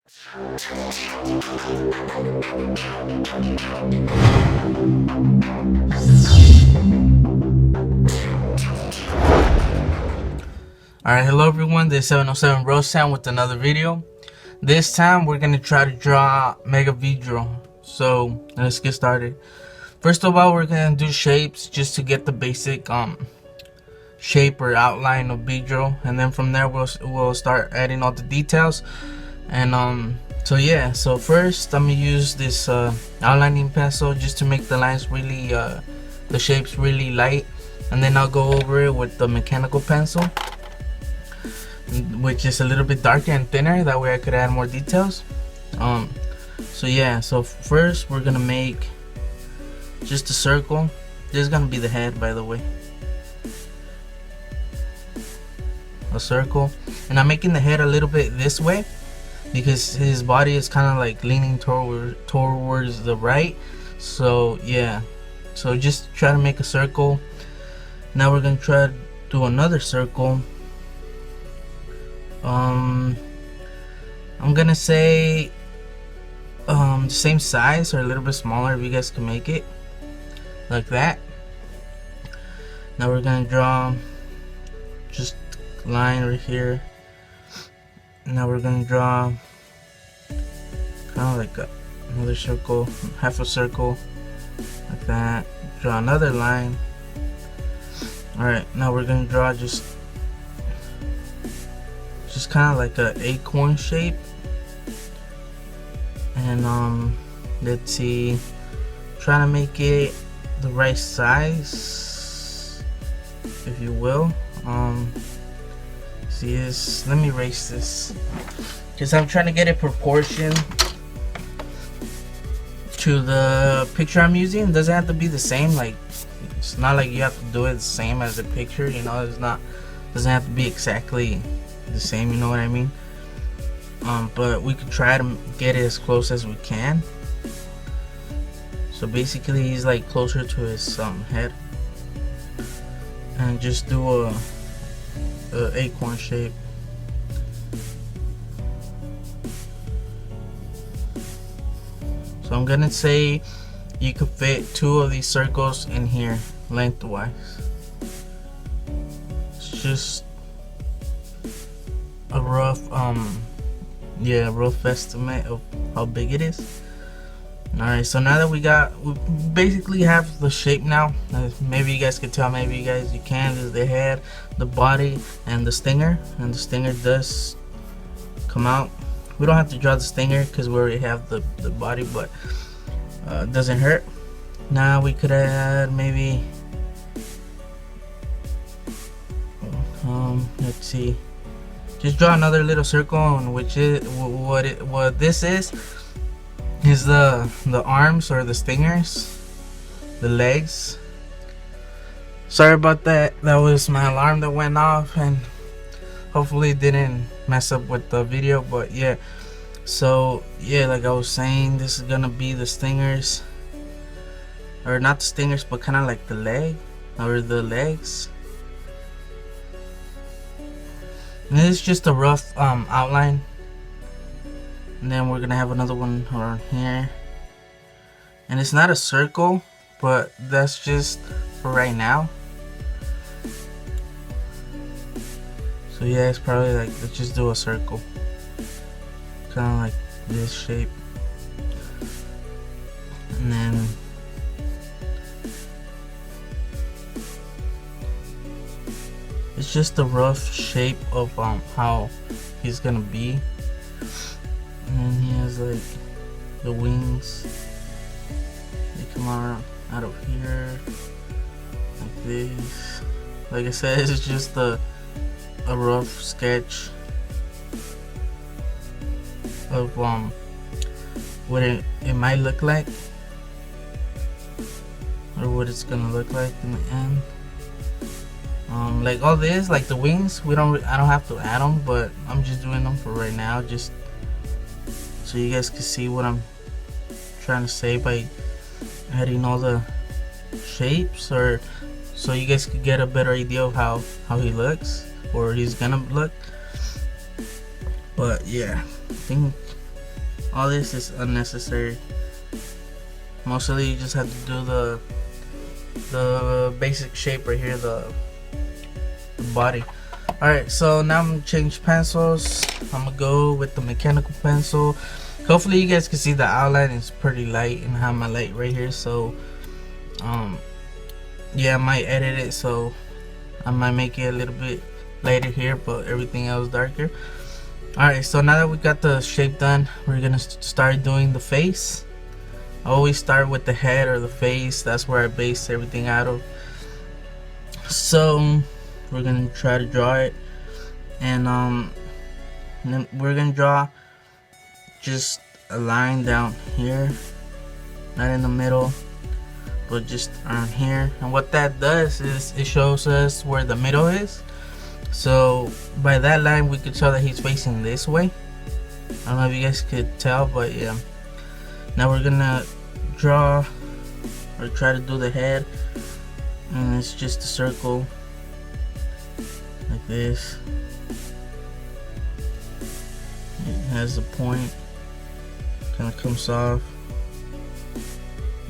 Alright, hello everyone, this is 707 Rosetown with another video. This time we're going to try to draw Mega Beedrill. So let's get started. First of all, we're going to do shapes just to get the basic shape or outline of Beedrill, and then from there we'll start adding all the details. And so yeah, so first I'm going to use this outlining pencil just to make the lines really, the shapes really light, and then I'll go over it with the mechanical pencil, which is a little bit darker and thinner, that way I could add more details. So yeah, so first we're gonna make just a circle. This is gonna be the head, by the way. A circle, and I'm making the head a little bit this way because his body is kind of like leaning towards the right. So yeah, so just try to make a circle. Now we're gonna try to do another circle. I'm gonna say the same size or a little bit smaller, if you guys can make it like that. Now we're gonna draw just a line right here. Now we're gonna draw kind of like another circle, half a circle like that. Draw another line. Alright, now we're gonna draw just kind of like a acorn shape, and let's see, trying to make it the right size, if you will. See this, let me erase this because I'm trying to get it proportion to the picture I'm using. It doesn't have to be the same, like it's not like you have to do it the same as the picture, you know. It's not, doesn't have to be exactly the same, you know what I mean. But we could try to get it as close as we can. So basically he's like closer to his head, and just do a acorn shape. So I'm gonna say you could fit 2 of these circles in here lengthwise. It's just a rough rough estimate of how big it is. Alright, so now that we basically have the shape now, maybe you guys can tell, maybe you guys you can. This is the head, the body, and the stinger, and the stinger does come out. We don't have to draw the stinger because we already have the body, but it doesn't hurt. Now we could add maybe let's see, just draw another little circle, which is what this is the arms or the stingers, the legs. Sorry about that, that was my alarm that went off, and hopefully it didn't mess up with the video. But yeah, so yeah, like I was saying, this is gonna be the stingers, or not the stingers, but kind of like the leg or the legs. And this is just a rough outline, and then we're gonna have another one around here, and it's not a circle, but that's just for right now. So yeah, it's probably like, let's just do a circle, kind of like this shape, and then it's just a rough shape of how he's gonna be. And then he has like the wings, they come out of here like this. Like I said, it's just a rough sketch of what it might look like, or what it's gonna look like in the end. Like all this, like the wings, I don't have to add them, but I'm just doing them for right now, just so you guys can see what I'm trying to say by adding all the shapes, or so you guys could get a better idea of how he looks, or he's gonna look. But yeah, I think all this is unnecessary. Mostly you just have to do the basic shape right here, the body. Alright, so now I'm gonna change pencils. I'm gonna go with the mechanical pencil. Hopefully you guys can see the outline is pretty light, and I have my light right here, so yeah, I might edit it, so I might make it a little bit lighter here, but everything else darker. Alright, so now that we got the shape done, we're gonna start doing the face. I always start with the head or the face. That's where I base everything out of. So we're gonna try to draw it, and then we're gonna draw just a line down here, not in the middle, but just around here. And what that does is it shows us where the middle is. So by that line we could tell that he's facing this way. I don't know if you guys could tell, but yeah. Now we're gonna draw or try to do the head, and it's just a circle like this. It has a point, kind of comes off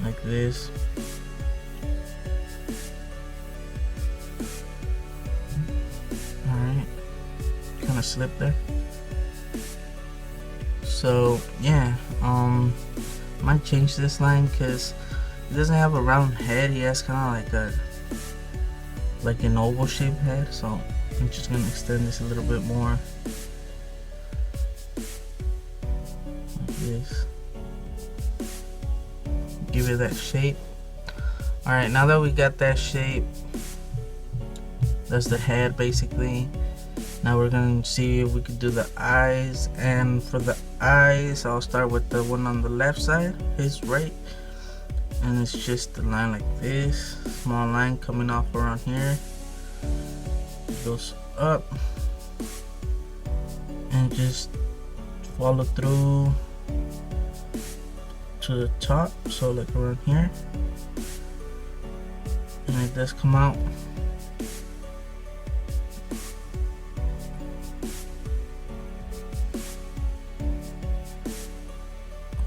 like this. Alright, kind of slipped there. So yeah, might change this line because he doesn't have a round head. He has kind of like an oval shaped head. So I'm just gonna extend this a little bit more, like this. Give it that shape. Alright, now that we got that shape, that's the head basically. Now we're gonna see if we could do the eyes, and for the eyes I'll start with the one on the left side, his right, and it's just a line like this, small line coming off around here. It goes up and just follow through to the top, so like around here, and it does come out.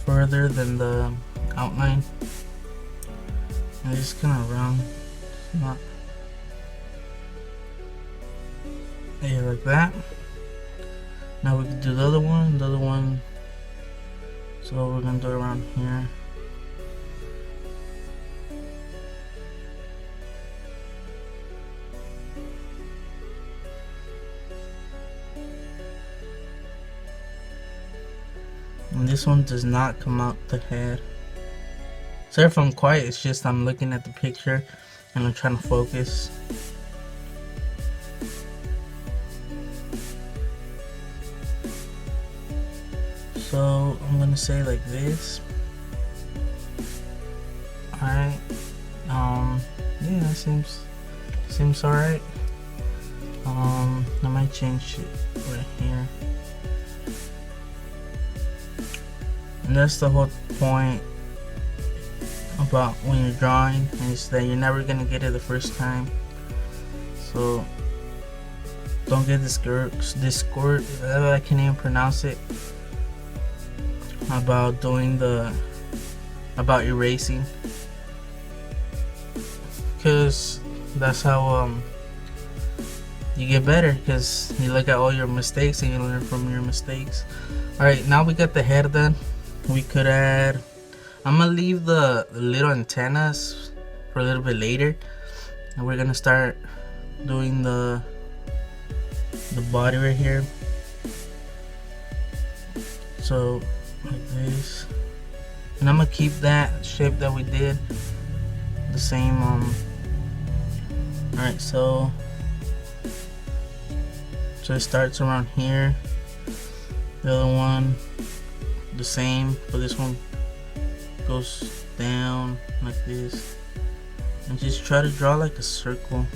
Further than the outline, and it's kind of round. It's not, yeah, like that. Now we can do the other one. So we're gonna do it around here. And this one does not come out the head. Sorry if I'm quiet, it's just I'm looking at the picture and I'm trying to focus. So I'm gonna say like this. Alright. Yeah, that seems alright. I might change it right here. And that's the whole point about when you're drawing, is that you're never gonna get it the first time. So don't get discouraged. I can't even pronounce it. About erasing, because that's how you get better, because you look at all your mistakes and you learn from your mistakes. Alright, now we got the head done. We could add, I'm gonna leave the little antennas for a little bit later, and we're gonna start doing the body right here. So like this, and I'm gonna keep that shape that we did the same. Alright, so it starts around here. The other one the same, but this one goes down like this, and just try to draw like a circle.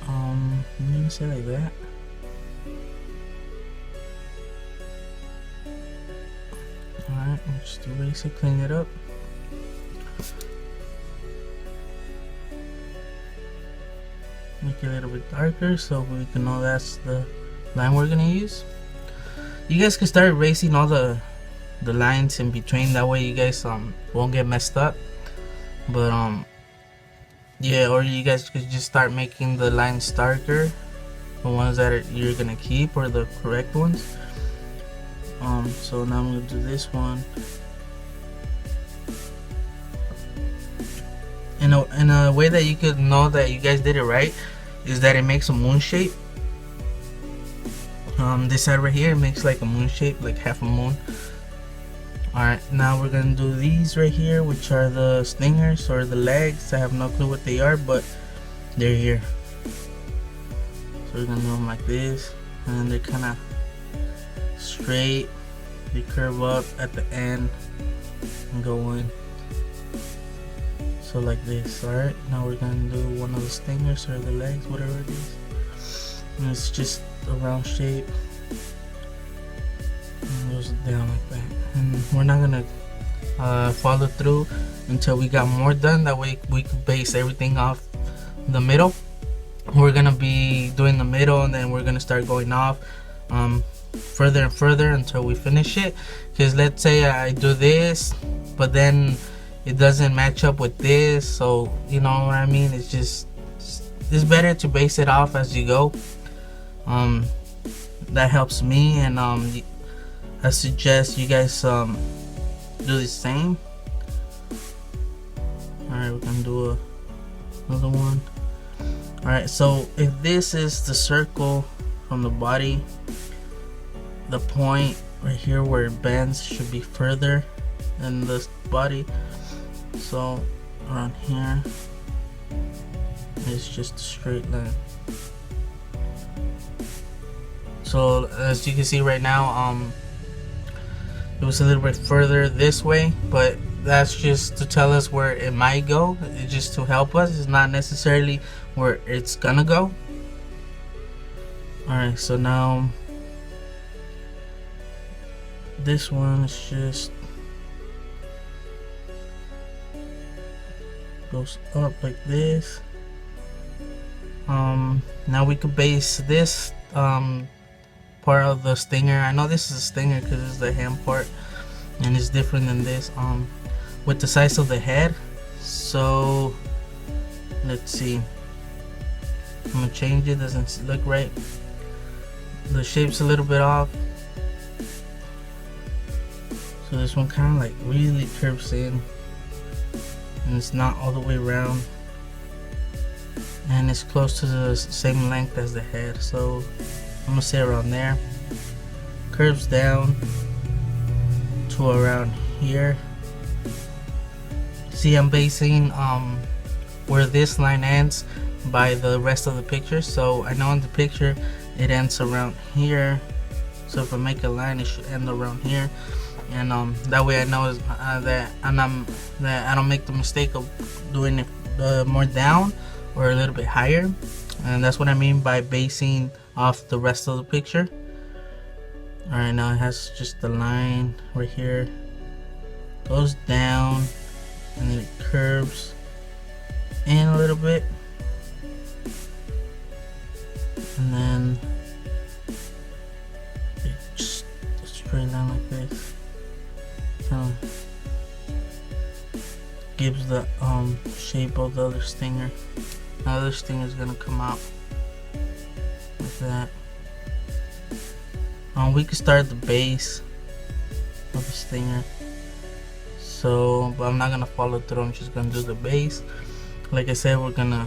I'm gonna say like that. Alright, just erase it, clean it up. Make it a little bit darker so we can know that's the line we're gonna use. You guys can start erasing all the lines in between, that way you guys won't get messed up. But yeah, or you guys could just start making the lines darker, the ones that you're gonna keep, or the correct ones. So now I'm gonna do this one. In a way that you could know that you guys did it right is that it makes a moon shape. This side right here, it makes like a moon shape, like half a moon. Alright, now we're gonna do these right here, which are the stingers or the legs. I have no clue what they are, but they're here. So we're gonna do them like this, and they're kind of straight. They curve up at the end and go in. So like this. Alright, now we're gonna do one of the stingers or the legs, whatever it is. And it's just a round shape. And it goes down like that. And we're not gonna follow through until we got more done. That way we can base everything off the middle. We're gonna be doing the middle, and then we're gonna start going off further and further until we finish it. Because let's say I do this, but then it doesn't match up with this, so you know what I mean. It's better to base it off as you go. That helps me, and I suggest you guys do the same. Alright, we're gonna do another one. Alright, so if this is the circle from the body, the point right here where it bends should be further than the body. So around here it's just a straight line. So as you can see right now, it was a little bit further this way, but that's just to tell us where it might go. It's just to help us. It's not necessarily where it's gonna go. Alright, so now this one is just goes up like this. Now we could base this part of the stinger. I know this is a stinger because it's the hand part, and it's different than this with the size of the head. So let's see, I'm gonna change it. Doesn't look right. The shape's a little bit off, so this one kind of like really curves in, and it's not all the way around, and it's close to the same length as the head. So I'm gonna say around there. Curves down to around here. See, I'm basing where this line ends by the rest of the picture. So I know in the picture it ends around here, so if I make a line, it should end around here. And that way I know that I don't make the mistake of doing it more down or a little bit higher. And that's what I mean by basing off the rest of the picture. Alright, now it has just the line right here, goes down, and then it curves in a little bit, and then it's just a straight line like this. Kind of gives the shape of the other stinger. The other stinger is gonna come out like that. We could start the base of the stinger. So, but I'm not gonna follow through. I'm just gonna do the base. Like I said, we're gonna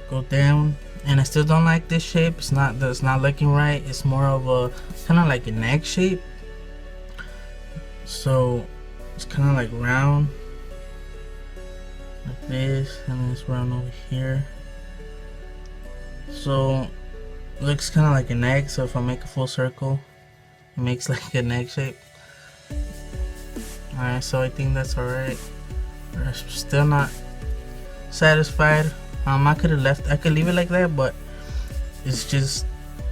go down, and I still don't like this shape. It's not looking right. It's more of a kind of like an egg shape. So it's kind of like round like this, and then it's round over here. So it looks kind of like an egg. So if I make a full circle, it makes like an egg shape. Alright, so I think that's alright. I'm still not satisfied. I could leave it like that, but it's just,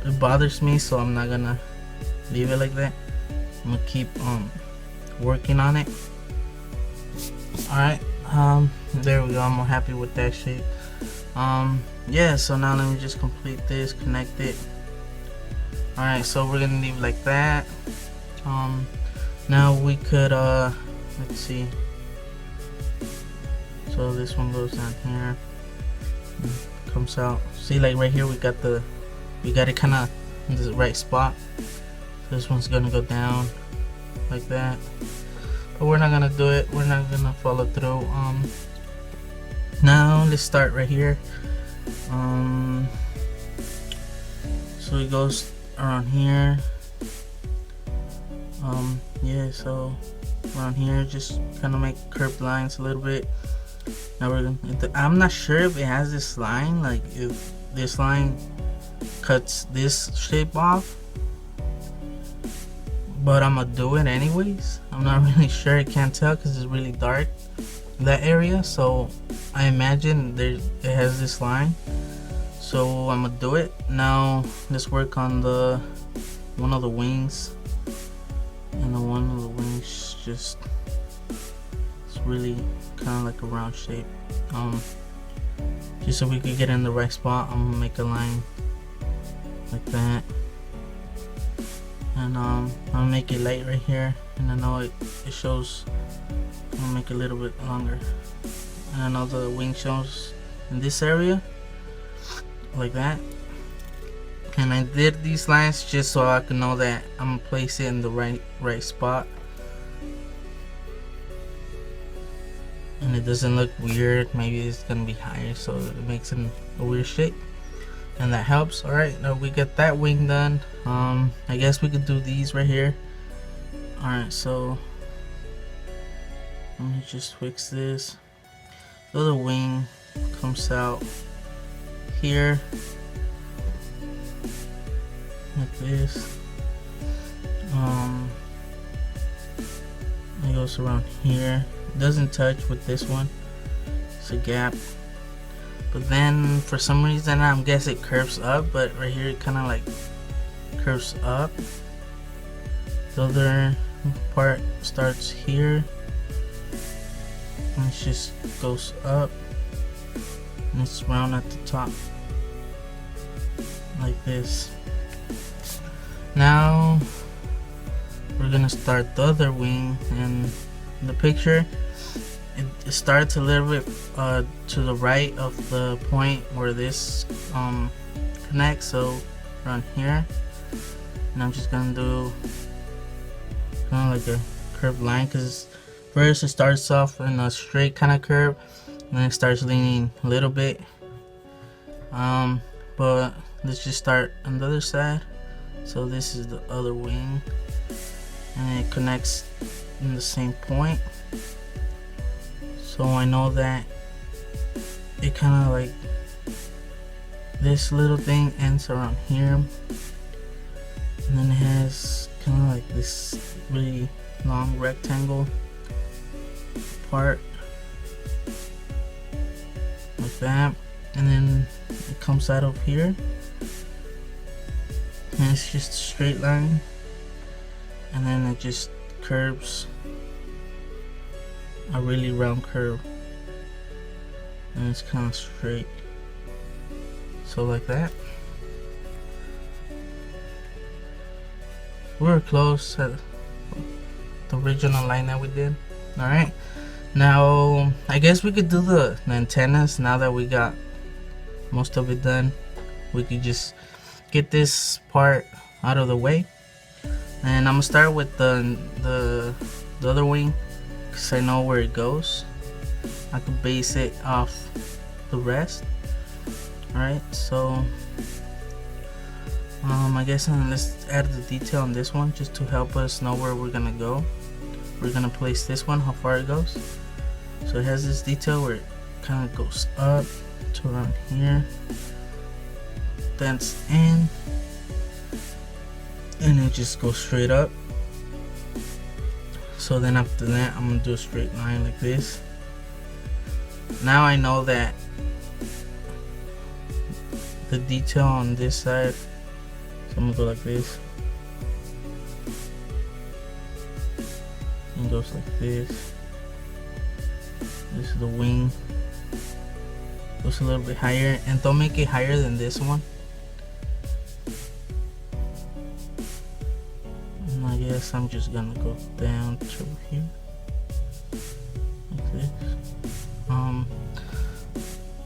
it bothers me, so I'm not gonna leave it like that. I'm gonna keep working on it. Alright, there we go. I'm happy with that shape. Yeah, so now let me just complete this, connect it. Alright, so we're gonna leave like that. Now we could let's see. So this one goes down here, comes out. See, like right here we got it kind of in the right spot. So this one's gonna go down like that, but we're not gonna do it. We're not gonna follow through. Now let's start right here. So it goes around here. Yeah, so around here, just kind of make curved lines a little bit. Now we're gonna, I'm not sure if it has this line, like if this line cuts this shape off, but I'm gonna do it anyways. I'm not really sure, I can't tell because it's really dark in that area, so I imagine it has this line, so I'm gonna do it. Now let's work on the one of the wings, and the one of the wings just, it's really kind of like a round shape. Just so we could get in the right spot, I'm gonna make a line like that, and I'll make it light right here, and I know it shows. I'm gonna make it a little bit longer, and I know the wing shows in this area like that. And I did these lines just so I can know that I'm gonna place it in the right spot, and it doesn't look weird. Maybe it's gonna be higher, so it makes it a weird shape, and that helps. All right, now we got that wing done. I guess we could do these right here. All right, so let me just fix this. So the wing comes out here like this. It goes around here. It doesn't touch with this one. It's a gap. But then for some reason, I'm guessing it curves up, but right here it kind of like curves up. The other part starts here, and it just goes up, and it's round at the top like this. Now we're gonna start the other wing, and in the picture it starts a little bit to the right of the point where this connects, so around here. And I'm just gonna do kind of like a curved line, because first it starts off in a straight kind of curve, and then it starts leaning a little bit. But let's just start on the other side. So this is the other wing, and it connects in the same point, so I know that it kind of like, this little thing ends around here, and then it has kind of like this really long rectangle part like that, and then it comes out of here, and it's just a straight line, and then it just curves, a really round curve, and it's kind of straight, so like that. We're close at the original line that we did. All right, now I guess we could do the antennas. Now that we got most of it done, we could just get this part out of the way, and I'm gonna start with the other wing, because I know where it goes. I can base it off the rest. Alright, so I guess let's add the detail on this one just to help us know where we're gonna go. We're gonna place this one, how far it goes. So it has this detail where it kind of goes up to around here, that's in, and it just goes straight up. So then after that, I'm gonna do a straight line like this. Now I know that the detail on this side, so I'm gonna go like this, and it goes like this. This is the wing, goes a little bit higher, and don't make it higher than this one. guess I'm just gonna go down to here like this.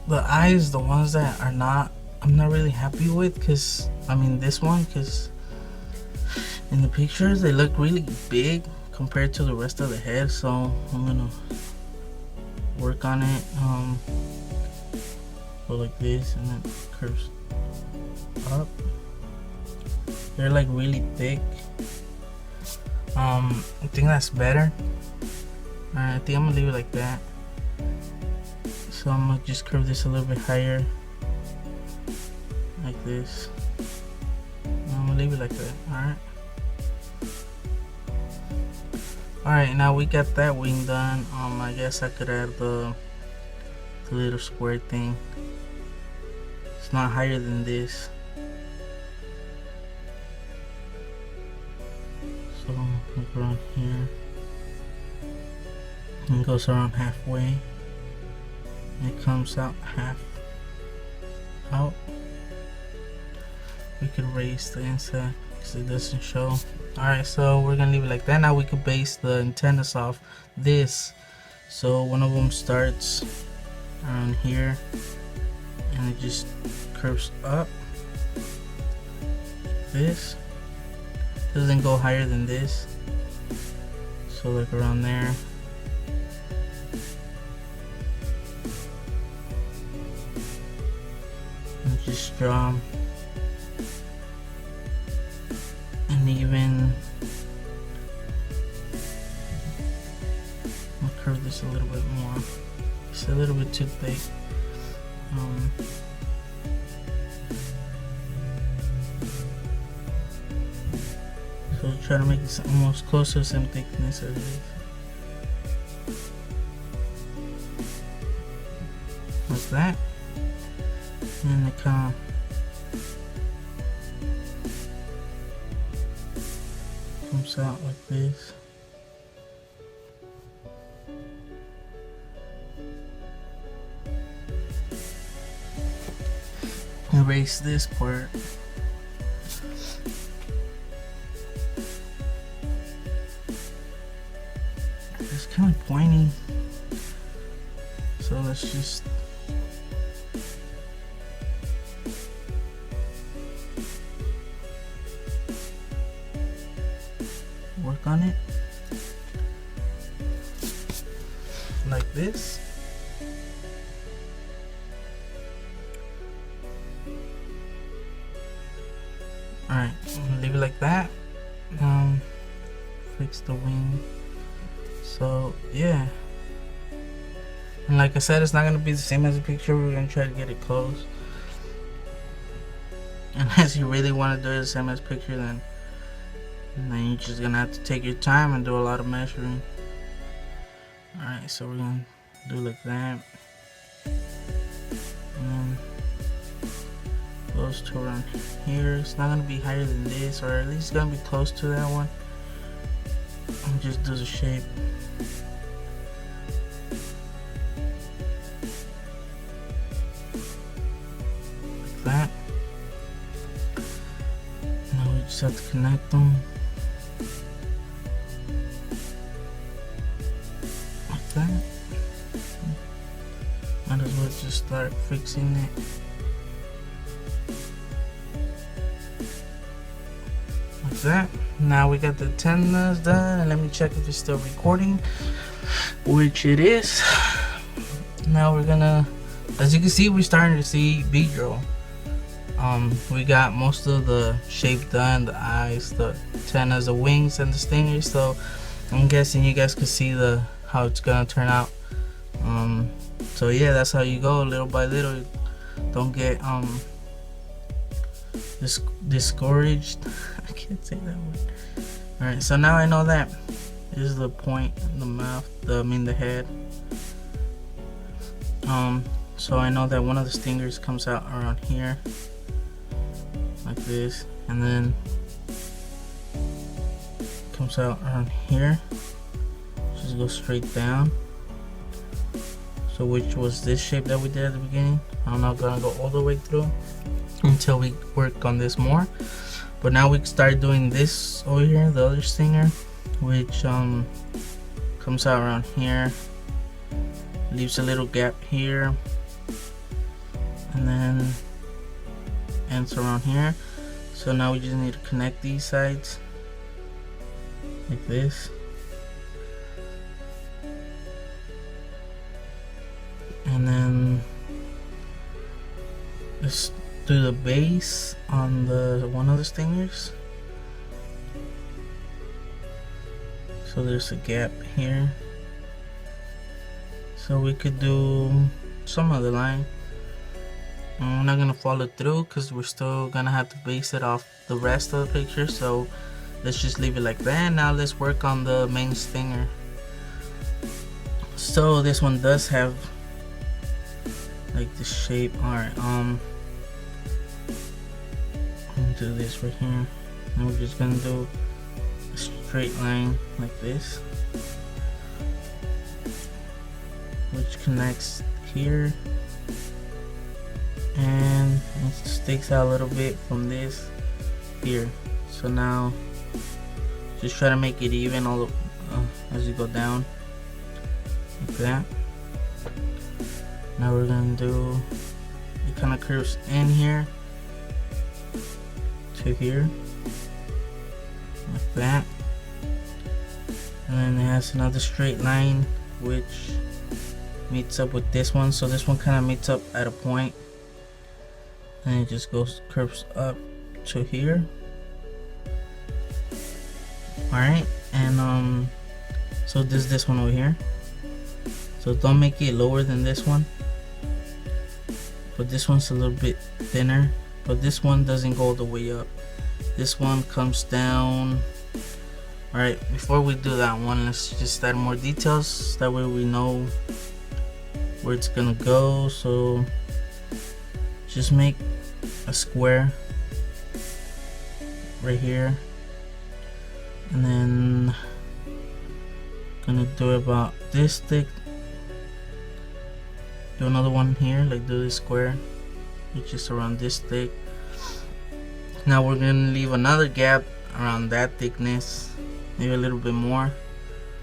The eyes, the ones that are not, I'm not really happy with, because I mean this one, because in the pictures they look really big compared to the rest of the head, so I'm gonna work on it. Go like this and then curves up. They're like really thick. I think that's better. Alright, I think I'm gonna leave it like that. So I'm gonna just curve this a little bit higher, like this. I'm gonna leave it like that. Alright. Alright, now we got that wing done. I guess I could add the little square thing. It's not higher than this. So look around here. And it goes around halfway. It comes out half out. We could raise the inside because it doesn't show. Alright, so we're gonna leave it like that. Now we could base the antennas off this. So one of them starts around here and it just curves up. This doesn't go higher than this. So like around there. And just draw and even I'll curve this a little bit more. It's a little bit too thick. So try to make it almost close to the same thickness as this. Like that. And it kind of comes out like this. Erase this part. It's kind of pointy, so let's just work on it like this. Alright, I'm gonna leave it like that. Fix the wing. So yeah, and like I said, it's not gonna be the same as the picture. We're gonna try to get it close. Unless you really want to do it the same as picture, then you're just gonna have to take your time and do a lot of measuring. Alright, so we're gonna do like that, and then goes to around here. It's not gonna be higher than this, or at least it's gonna be close to that one. And just do the shape. Like that. Now we just have to connect them. Like that. Might as well just start fixing it. Like that. Now we got the antennas done, and let me check if it's still recording, which it is. Now we're gonna, as you can see, we're starting to see Beedrill. We got most of the shape done, the eyes, the antennas, the wings, and the stingers. So I'm guessing you guys can see how it's gonna turn out. So yeah, that's how you go, little by little. Don't get discouraged. I can't say that word. Alright, so now I know that this is the point, the mouth, the head. So I know that one of the stingers comes out around here like this, and then comes out around here. Just go straight down. So which was this shape that we did at the beginning. I'm not gonna go all the way through until we work on this more. But now we can start doing this over here, the other stinger, which comes out around here, leaves a little gap here, and then ends around here. So now we just need to connect these sides like this, and then let's do the base on the one of the stingers. So there's a gap here, so we could do some other line. I'm not gonna follow through because we're still gonna have to base it off the rest of the picture, so let's just leave it like that. Now let's work on the main stinger. So this one does have like the shape. Alright, I'm gonna do this right here, and we're just gonna do a straight line like this, which connects here, and it sticks out a little bit from this here. So now just try to make it even all as you go down like that. Now we're gonna do, it kind of curves in here to here like that, and then it has another straight line which meets up with this one. So this one kind of meets up at a point, and it just curves up to here. Alright, and so this one over here, so don't make it lower than this one, but this one's a little bit thinner, but this one doesn't go all the way up, this one comes down. Alright, before we do that one, let's just add more details, that way we know where it's gonna go. So just make a square right here, and then gonna do about this thick, do another one here, like do this square which is around this thick. Now we're gonna leave another gap around that thickness, maybe a little bit more.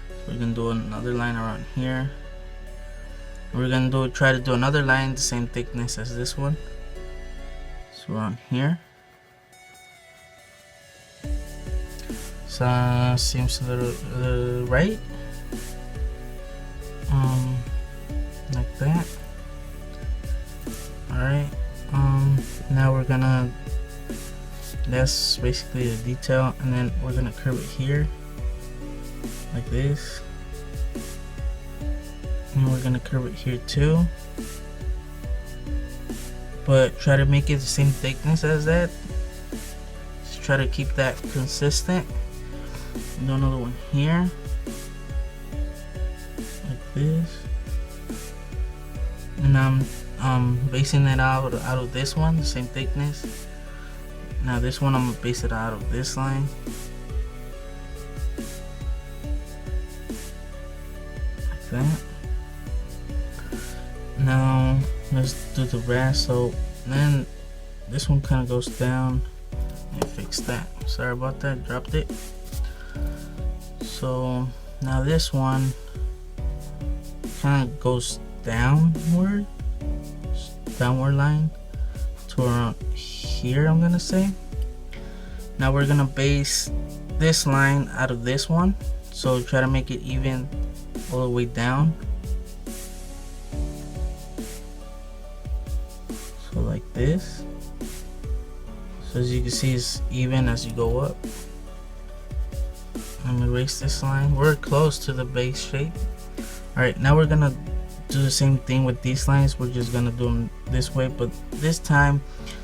So we're gonna do another line around here. We're gonna try to do another line the same thickness as this one, so around here. So seems a little right, like that. Alright, now we're gonna, that's basically the detail, and then we're gonna curve it here like this, and we're gonna curve it here too, but try to make it the same thickness as that. Just try to keep that consistent. Do another one here like this, and I'm basing it out of this one, the same thickness. Now this one I'm gonna base it out of this line like that. Now let's do the rest. So then this one kind of goes down, and fix that, sorry about that, dropped it. So now this one kind of goes downward line to around here, I'm gonna say. Now we're gonna base this line out of this one, so try to make it even all the way down, so like this. So as you can see, it's even as you go up. I'm gonna erase this line, we're close to the base shape. Alright, now we're gonna do the same thing with these lines. We're just gonna do them this way, but this time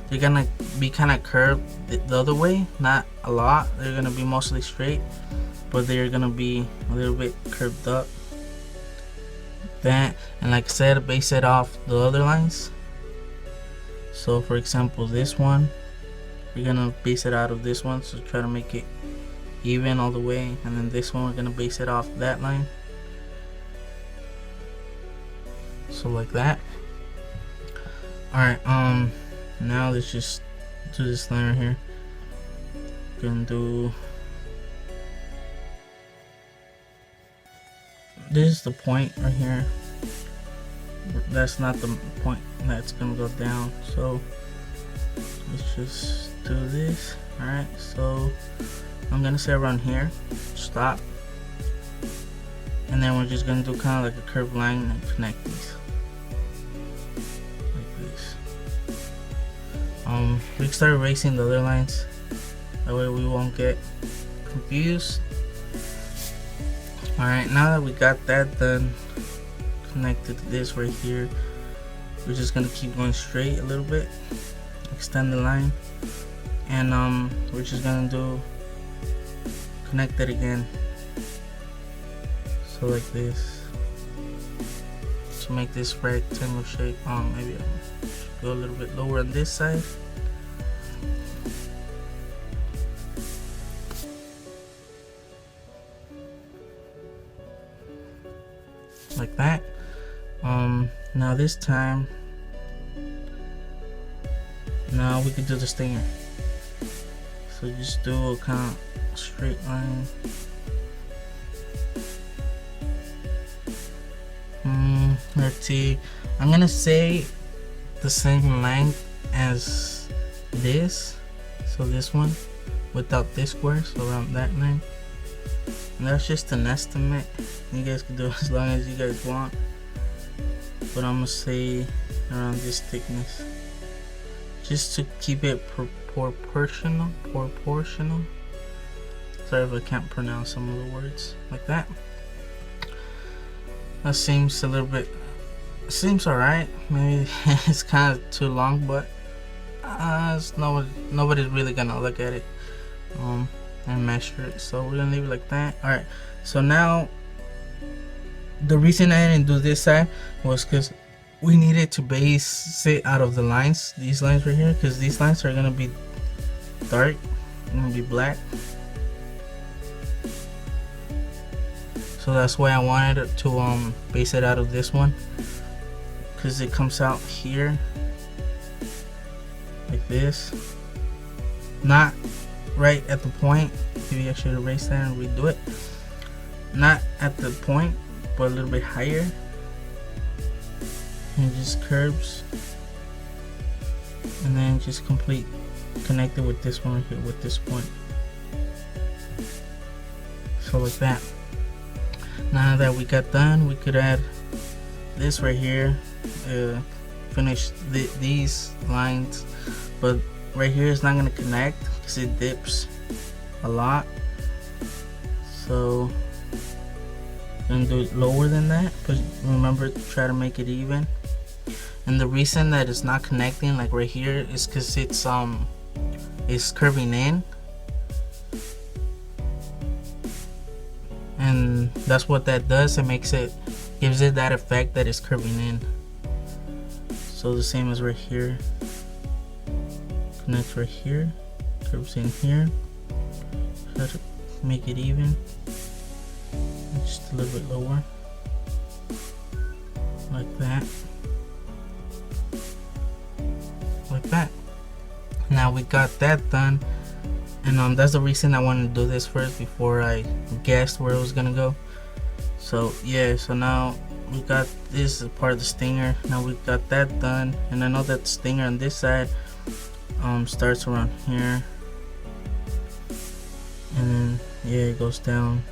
they're gonna be kind of curved the other way, not a lot. They're gonna be mostly straight, but they're gonna be a little bit curved up that. And like I said, base it off the other lines. So for example, this one, we're gonna base it out of this one, so try to make it even all the way. And then this one, we're gonna base it off that line, so like that. Alright, now let's just do this line right here. Gonna do this is the point right here. That's not the point that's gonna go down, so let's just do this. Alright, so I'm gonna say around here, stop, and then we're just gonna do kind of like a curved line and connect these like this. We can start erasing the other lines, that way we won't get confused. Alright, now that we got that done, connected to this right here, we're just gonna keep going straight a little bit, extend the line, and we're just gonna do connect it again, so like this, to make this rectangle shape. Maybe I'll go a little bit lower on this side. Like that. Now this time, now we can do the stinger. So just do a kind of straight line. Let's see. I'm gonna say the same length as this. So this one, without this square. So around that length. And that's just an estimate. You guys can do it as long as you guys want, but I'm gonna say around this thickness, just to keep it proportional. Sorry if I can't pronounce some of the words. Like that. That seems a little bit, seems alright. Maybe it's kind of too long, but it's nobody's really gonna look at it and measure it, so we're gonna leave it like that. Alright, so now the reason I didn't do this side was because we needed to base it out of the lines, these lines right here, because these lines are gonna be dark, gonna be black. So that's why I wanted to base it out of this one, because it comes out here like this, not right at the point. Maybe I should erase that and redo it. Not at the point, but a little bit higher, and just curves, and then just complete connected with this one right here with this point. So like that. Now that we got done, we could add this right here, finish these lines, but right here is not going to connect because it dips a lot, so I'm going to do it lower than that, but remember to try to make it even. And the reason that it's not connecting like right here is because it's curving in, and that's what that does. It makes it, gives it that effect that it's curving in. So the same as right here, connects right here, curves in here, try to make it even, just a little bit lower, like that, like that. Now we got that done, and that's the reason I wanted to do this first before I guessed where it was gonna go. So yeah, so now we got this as part of the stinger. Now we got that done, and I know that the stinger on this side starts around here, and then yeah, it goes down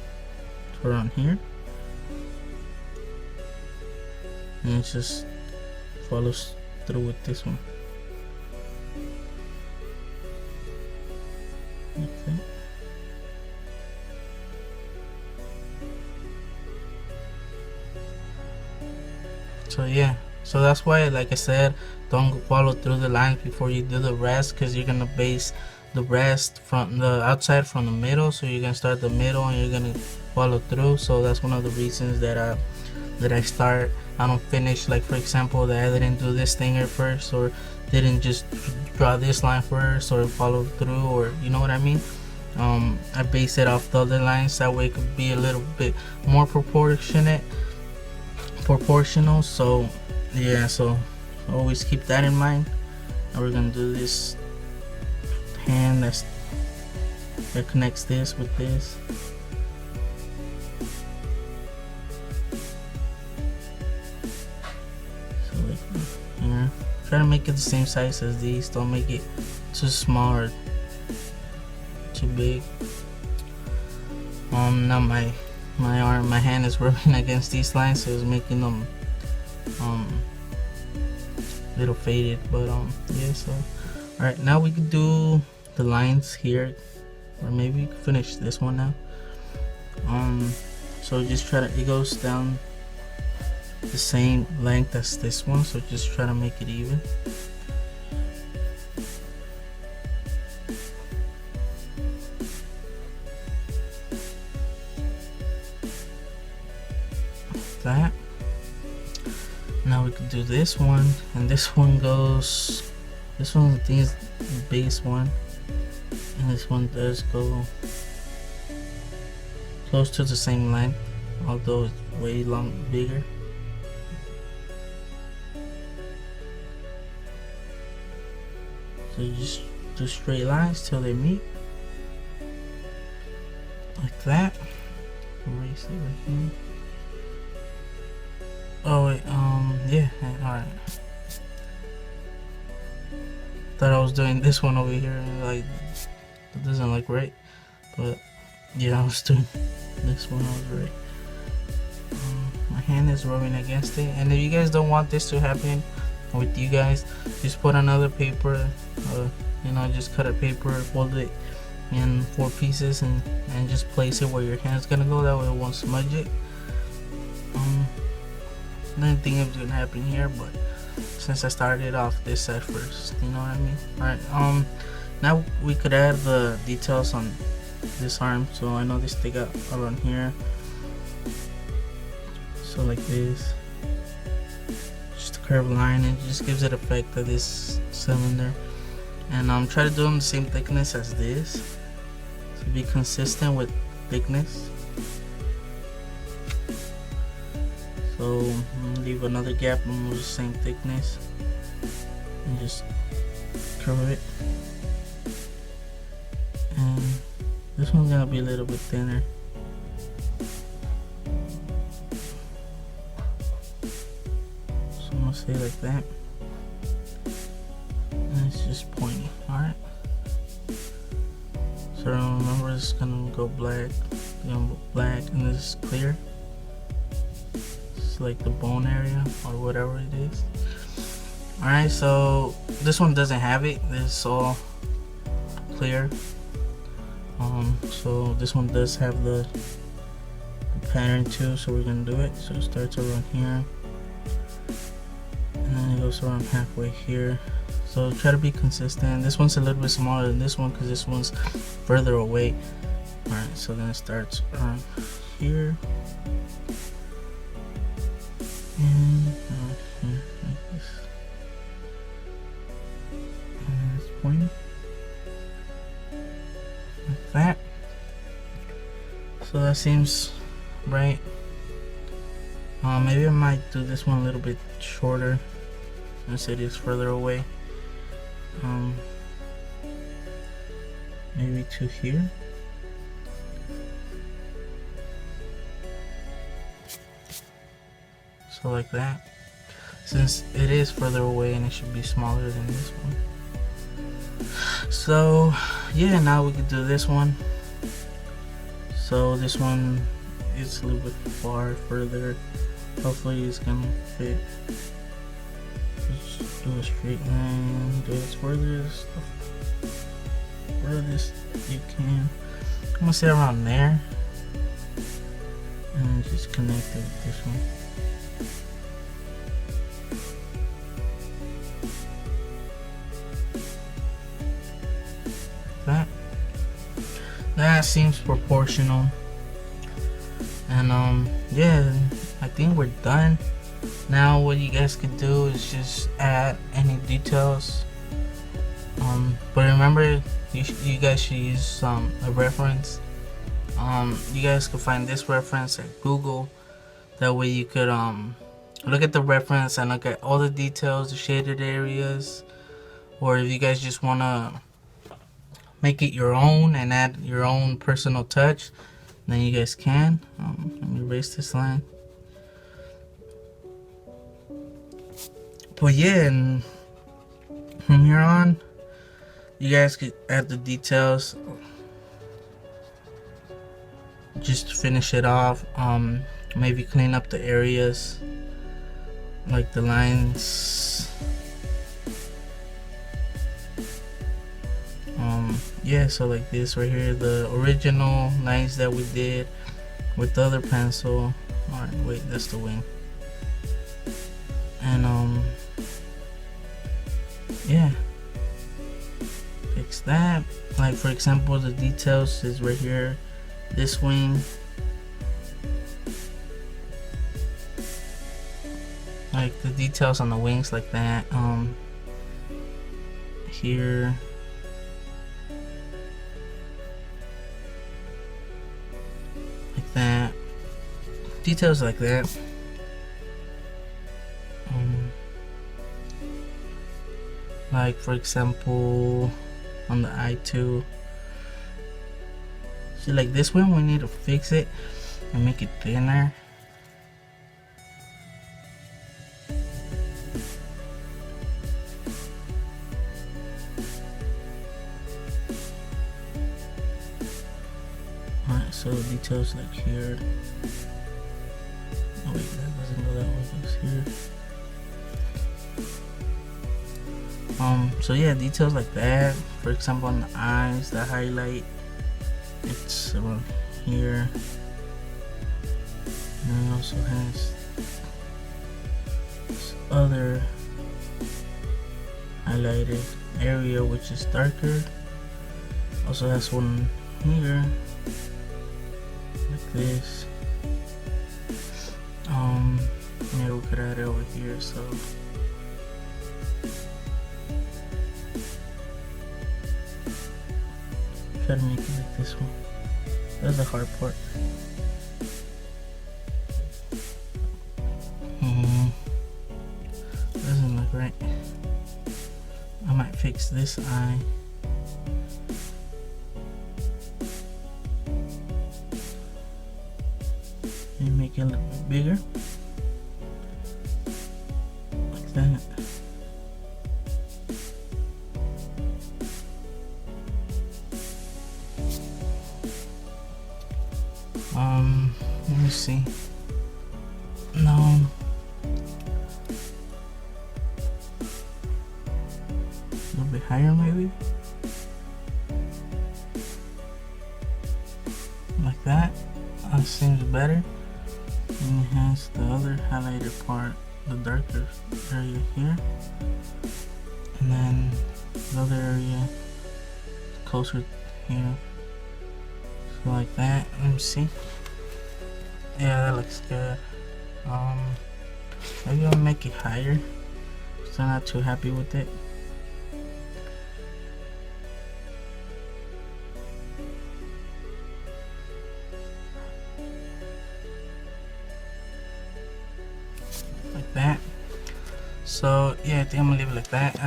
to around here, and it just follows through with this one. Okay. So yeah, so that's why, like I said, don't follow through the lines before you do the rest, because you're gonna base the rest from the outside from the middle. So you're gonna start the middle and you're gonna follow through. So that's one of the reasons that I don't finish, like for example, that I didn't do this stinger first, or didn't just draw this line first or follow through, or you know what I mean. I base it off the other lines, that way it could be a little bit more proportional. So yeah, so always keep that in mind. Now we're gonna do this hand that's that connects this with this. So like here, try to make it the same size as these. Don't make it too small or too big. Now my hand is rubbing against these lines, so it's making them little faded, but yeah. So all right, now we can do the lines here, or maybe we can finish this one now. So just try to, it goes down the same length as this one, so just try to make it even. That. Now we can do this one, and this one goes, this one I think is the biggest one, and this one does go close to the same length, although it's way bigger. So you just do straight lines till they meet, like that. Erase it right here. Oh wait, yeah, alright. Thought I was doing this one over here, like, it doesn't look right, but yeah, I was doing this one, I was right. My hand is rubbing against it, and if you guys don't want this to happen with you guys, just put another paper, you know, just cut a paper, fold it in 4 pieces, and just place it where your hand's gonna go, that way it won't smudge it. I didn't think it was gonna happen here, but since I started off this side first, you know what I mean. Alright, now we could add the details on this arm. So I know they stick out around here, so like this, just a curved line, and it just gives it effect of this cylinder. And try to do them the same thickness as this, to be consistent with thickness. So I'm gonna leave another gap and move the same thickness, and just curve it. And this one's gonna be a little bit thinner. So I'm gonna say like that. And it's just pointy, alright? So remember, it's gonna go black, and this is clear. Like the bone area or whatever it is. Alright, so this one doesn't have it. This is all clear. So this one does have the pattern too, so we're gonna do it. So it starts around here, and then it goes around halfway here. So try to be consistent. This one's a little bit smaller than this one because this one's further away. Alright, so then it starts around here. And like this. And it's pointy. Like that. So that seems right. Maybe I might do this one a little bit shorter since it is further away. Maybe to here. So like that, since it is further away and it should be smaller than this one. So yeah, now we can do this one. So this one is a little bit further. Hopefully it's gonna fit. Just do a straight line, do it as furthest you can. I'm gonna say around there, and just connect it with this one. That seems proportional. And yeah, I think we're done. Now what you guys could do is just add any details. But remember, you guys should use a reference. You guys could find this reference at Google. That way you could look at the reference and look at all the details, the shaded areas. Or if you guys just wanna make it your own and add your own personal touch, then you guys can. Let me erase this line. But yeah, and from here on, you guys could add the details just to finish it off. Maybe clean up the areas like the lines. Yeah, so like this right here, the original lines that we did with the other pencil. Alright, wait, that's the wing. And yeah, fix that. Like for example, the details is right here, this wing. Like the details on the wings like that. Here, like that, details like that. Like for example, on the eye too. See, like this one, we need to fix it and make it thinner. Alright, so details like here. Oh wait, that doesn't go that way, it goes here. So yeah, details like that. For example, on the eyes, the highlight, it's around here. And it also has this other highlighted area which is darker. Also has one here, like this. Yeah, we could add it over here, so try to make it like this one. That's the hard part. Doesn't look right. I might fix this eye. And make it a little bit bigger. Like that. Let me see. No. A little bit higher maybe. Like that. Seems better. And it has the other highlighted part, the darker area here. And then the other area closer here. So like that. Let me see. Yeah, that looks good. Maybe I'll make it higher, so I'm not too happy with it. Like that. So yeah, I think I'm gonna leave it like that.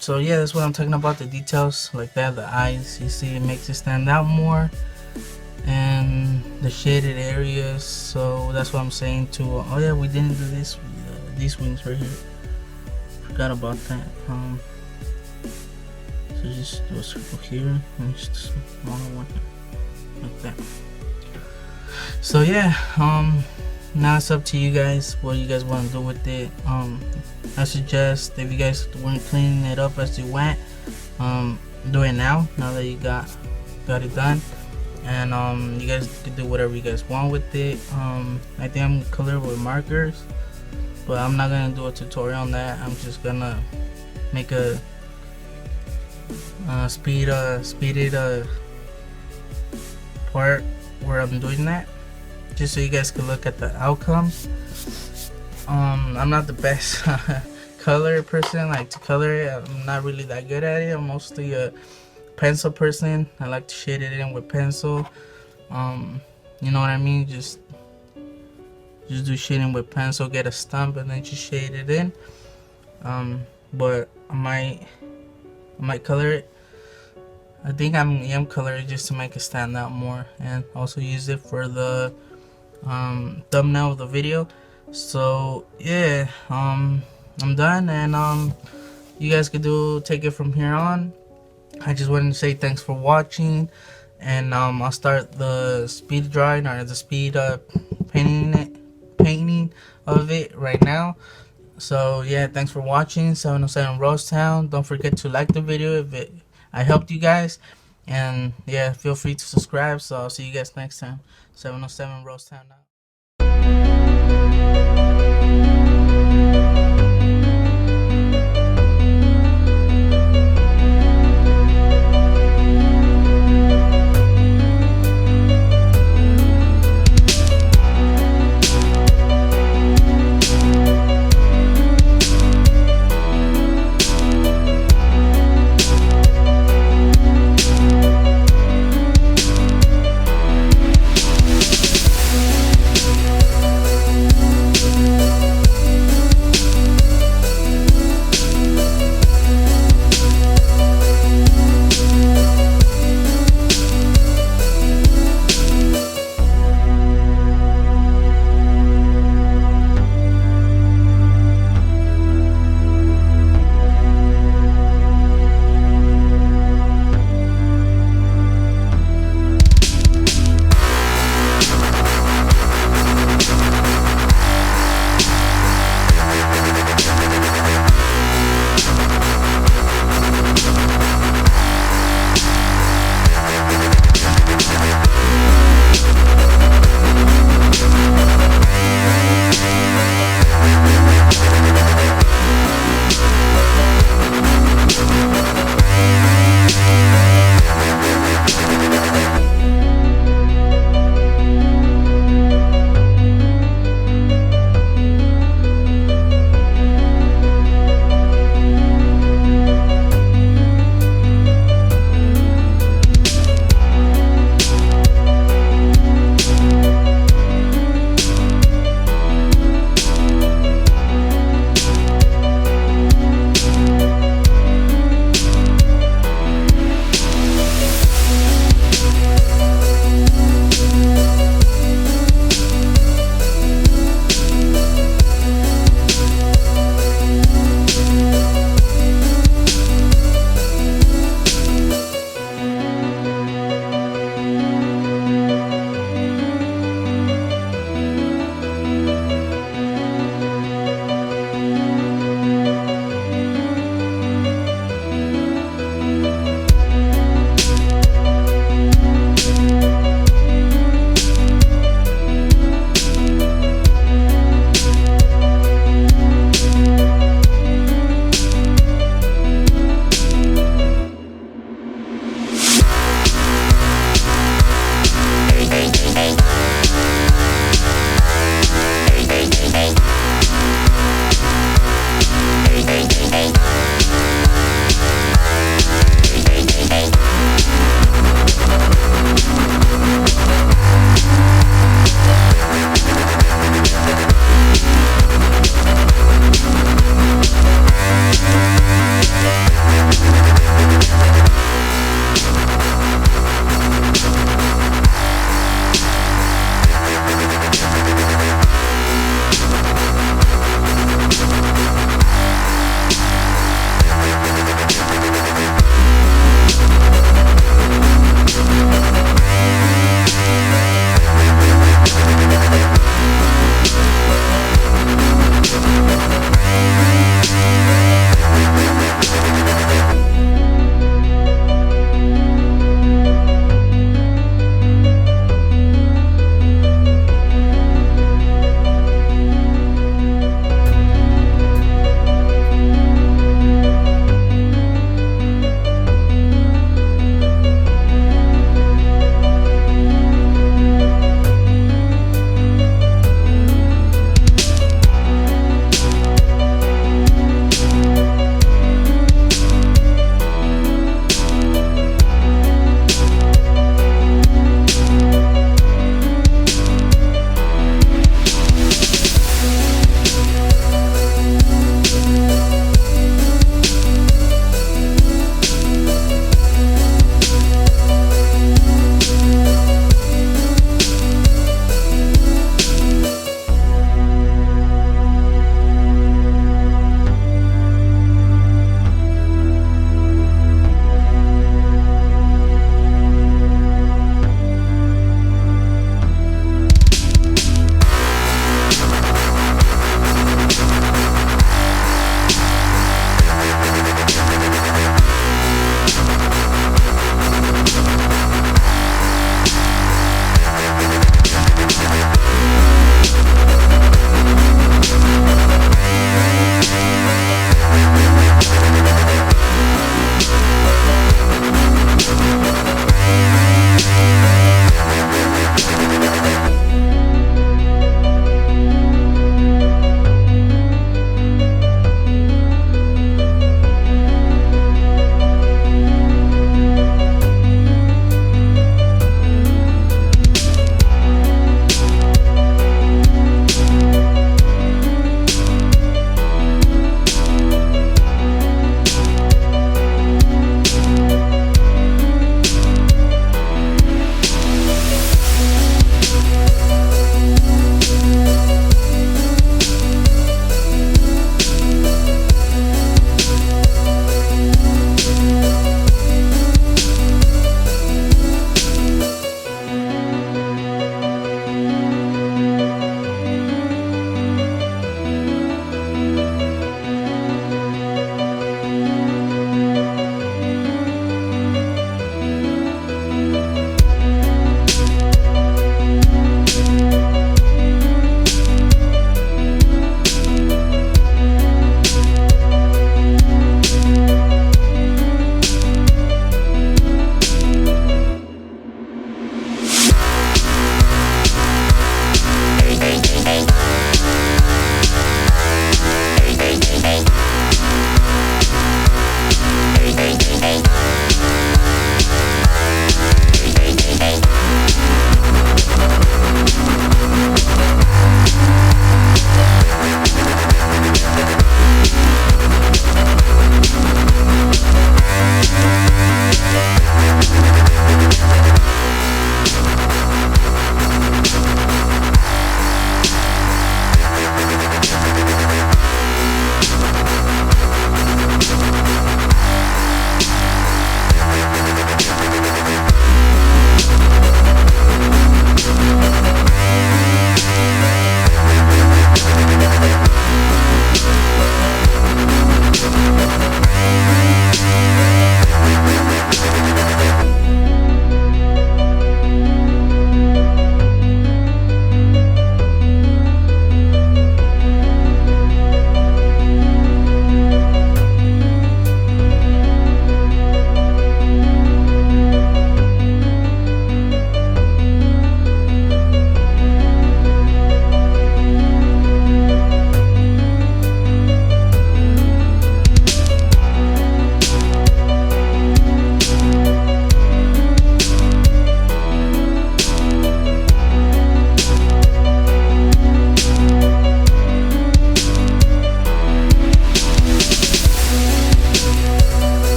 So yeah, that's what I'm talking about, the details like that, the eyes. You see, it makes it stand out more. And the shaded areas, so that's what I'm saying too. Oh yeah, we didn't do this these wings right here, forgot about that. So just do a circle here and just a smaller one like that. So yeah, now it's up to you guys what you guys want to do with it. I suggest if you guys weren't cleaning it up as you went, do it now that you got it done. And you guys can do whatever you guys want with it. I think I'm gonna color with markers, but I'm not gonna do a tutorial on that. I'm just gonna make a speeded part where I'm doing that, just so you guys can look at the outcome. I'm not the best color person, like to color it. I'm not really that good at it. I'm mostly a pencil person. I like to shade it in with pencil. You know what I mean? Just do shading with pencil, get a stump, and then just shade it in. But I might color it I think I'm color it just to make it stand out more, and also use it for the thumbnail of the video. So yeah, I'm done, and you guys could take it from here on. I just wanted to say thanks for watching, and I'll start the speed drawing, or the speed painting of it right now. So yeah, thanks for watching 707 Rosetown. Don't forget to like the video if I helped you guys, and yeah, feel free to subscribe. So I'll see you guys next time. 707 Rosetown now.